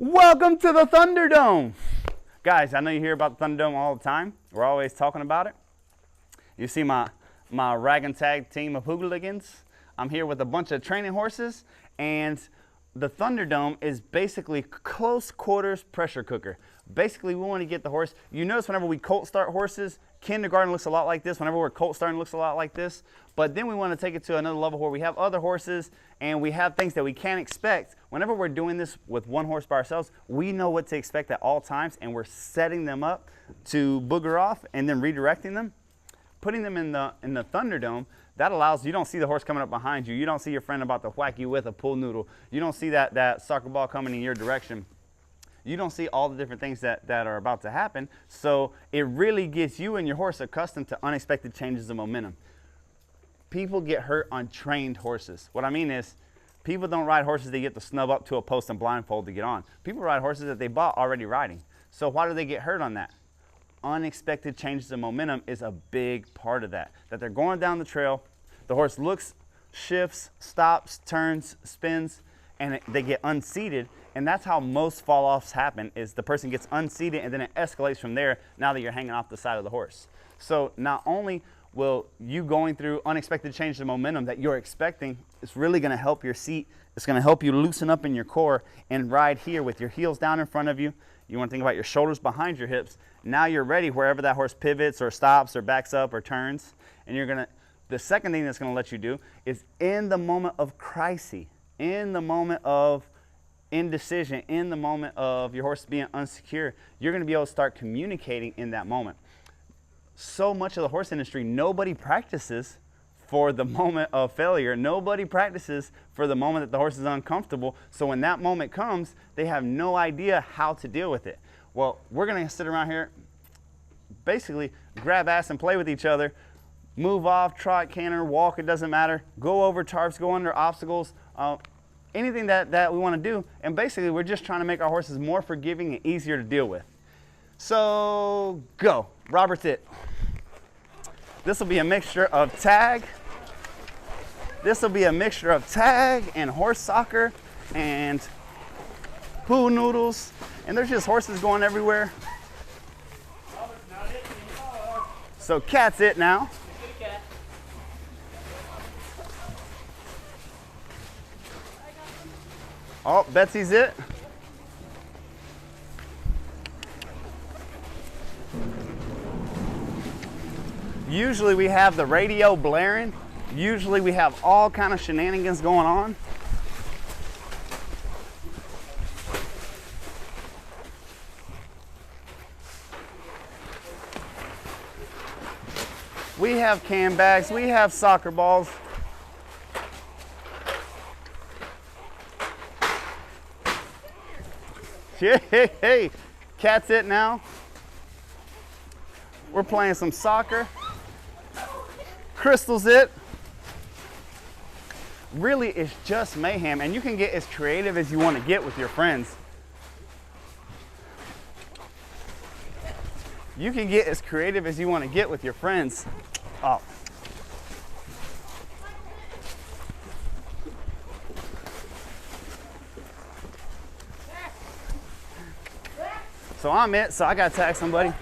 Welcome to the Thunderdome. Guys, I know you hear about the Thunderdome all the time. We're always talking about it. You see my rag and tag team of hooligans. I'm here with a bunch of training horses, and the Thunderdome is basically close quarters pressure cooker. Basically, we want to get the horse. You notice whenever we colt start horses, kindergarten looks a lot like this. Whenever we're colt starting, looks a lot like this. But then we want to take it to another level where we have other horses and we have things that we can't expect. Whenever we're doing this with one horse by ourselves, we know what to expect at all times, and we're setting them up to booger off and then redirecting them. Putting them in the Thunderdome, that allows, you don't see the horse coming up behind you. You don't see your friend about to whack you with a pool noodle. You don't see that soccer ball coming in your direction. You don't see all the different things that are about to happen. So it really gets you and your horse accustomed to unexpected changes of momentum. People get hurt on trained horses. What I mean is, people don't ride horses they get to snub up to a post and blindfold to get on. People ride horses that they bought already riding. So why do they get hurt on that? Unexpected changes of momentum is a big part of that. That they're going down the trail, the horse looks, shifts, stops, turns, spins, and they get unseated. And that's how most fall-offs happen, is the person gets unseated and then it escalates from there now that you're hanging off the side of the horse. So not only will you going through unexpected changes of momentum that you're expecting, it's really going to help your seat. It's going to help you loosen up in your core and ride here with your heels down in front of you. You want to think about your shoulders behind your hips. Now you're ready wherever that horse pivots or stops or backs up or turns. And you're going to, the second thing that's going to let you do is in the moment of crisis, in the moment of indecision, in the moment of your horse being unsecure, you're going to be able to start communicating in that moment. So much of the horse industry, nobody practices for the moment of failure. Nobody practices for the moment that the horse is uncomfortable. So when that moment comes, they have no idea how to deal with it. Well, we're going to sit around here, basically grab ass and play with each other, move off, trot, canter, walk, it doesn't matter, go over tarps, go under obstacles, anything that we want to do. And basically, we're just trying to make our horses more forgiving and easier to deal with. So, go. Robert's it. This will be a mixture of tag. This will be a mixture of tag and horse soccer and pool noodles. And there's just horses going everywhere. So cat's it now. Oh, Betsy's it. Usually we have the radio blaring. Usually we have all kind of shenanigans going on. We have can bags, we have soccer balls. Hey, cat's it now. We're playing some soccer. Crystal's it. Really, it's just mayhem, and you can get as creative as you want to get with your friends. You can get as creative as you want to get with your friends. Oh. So I'm it, so I gotta tag somebody.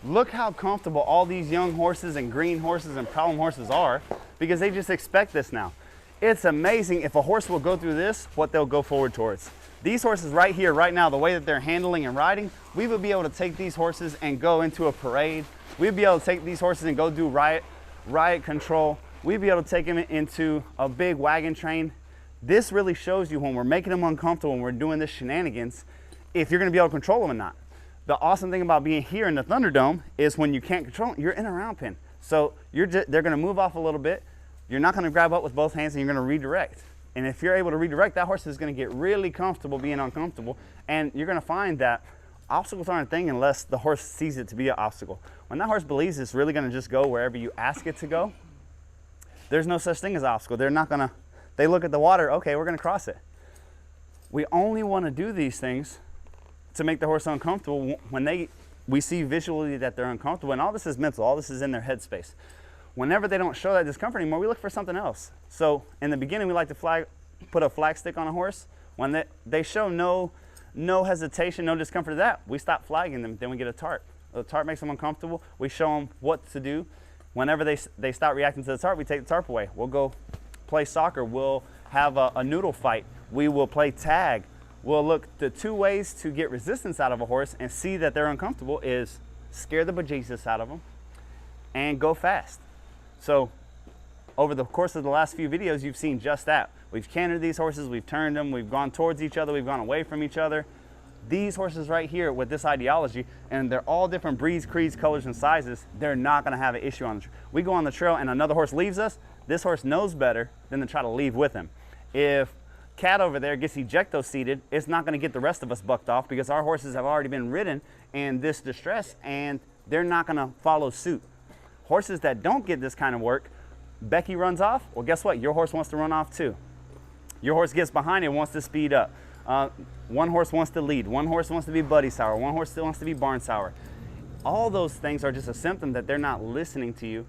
Look how comfortable all these young horses and green horses and problem horses are, because they just expect this now. It's amazing if a horse will go through this, what they'll go forward towards. These horses right here, right now, the way that they're handling and riding, we would be able to take these horses and go into a parade. We'd be able to take these horses and go do riot control. We'd be able to take them into a big wagon train. This really shows you when we're making them uncomfortable, when we're doing this shenanigans, if you're gonna be able to control them or not. The awesome thing about being here in the Thunderdome is when you can't control them, you're in a round pen. So they're gonna move off a little bit. You're not gonna grab up with both hands and you're gonna redirect. And if you're able to redirect, that horse is gonna get really comfortable being uncomfortable. And you're gonna find that obstacles aren't a thing unless the horse sees it to be an obstacle. When that horse believes it's really gonna just go wherever you ask it to go, there's no such thing as obstacle. They look at the water, okay, we're gonna cross it. We only wanna do these things to make the horse uncomfortable when they we see visually that they're uncomfortable, and all this is mental, all this is in their headspace. Whenever they don't show that discomfort anymore, we look for something else. So in the beginning, we like to put a flag stick on a horse. When they show no hesitation, no discomfort of that, we stop flagging them, then we get a tarp. The tarp makes them uncomfortable. We show them what to do. Whenever they stop reacting to the tarp, we take the tarp away. We'll go play soccer. We'll have a noodle fight. We will play tag. We'll look, the two ways to get resistance out of a horse and see that they're uncomfortable is scare the bejesus out of them and go fast. So over the course of the last few videos, you've seen just that. We've cantered these horses, we've turned them, we've gone towards each other, we've gone away from each other. These horses right here with this ideology, and they're all different breeds, creeds, colors, and sizes, they're not gonna have an issue on the trail. We go on the trail and another horse leaves us, this horse knows better than to try to leave with him. If Cat over there gets ejecto seated, it's not gonna get the rest of us bucked off because our horses have already been ridden in this distress and they're not gonna follow suit. Horses that don't get this kind of work, Becky runs off, well guess what? Your horse wants to run off too. Your horse gets behind it, wants to speed up. One horse wants to lead, one horse wants to be buddy sour, one horse still wants to be barn sour. All those things are just a symptom that they're not listening to you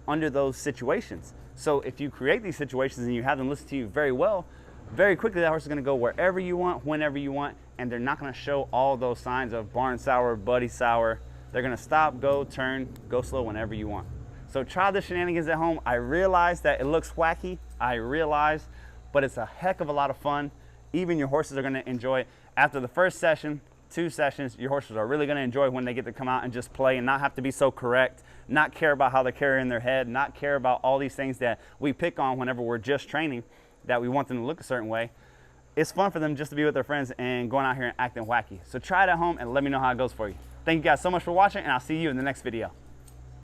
under those situations. So if you create these situations and you have them listen to you very well, very quickly that horse is gonna go wherever you want, whenever you want, and they're not gonna show all those signs of barn sour, buddy sour. They're gonna stop, go, turn, go slow whenever you want. So try the shenanigans at home. I realize that it looks wacky, I realize, but it's a heck of a lot of fun. Even your horses are gonna enjoy it. After the first session, 2 sessions, your horses are really gonna enjoy when they get to come out and just play and not have to be so correct, not care about how they're carrying their head, not care about all these things that we pick on whenever we're just training, that we want them to look a certain way. It's fun for them just to be with their friends and going out here and acting wacky. So try it at home and let me know how it goes for you. Thank you guys so much for watching, and I'll see you in the next video.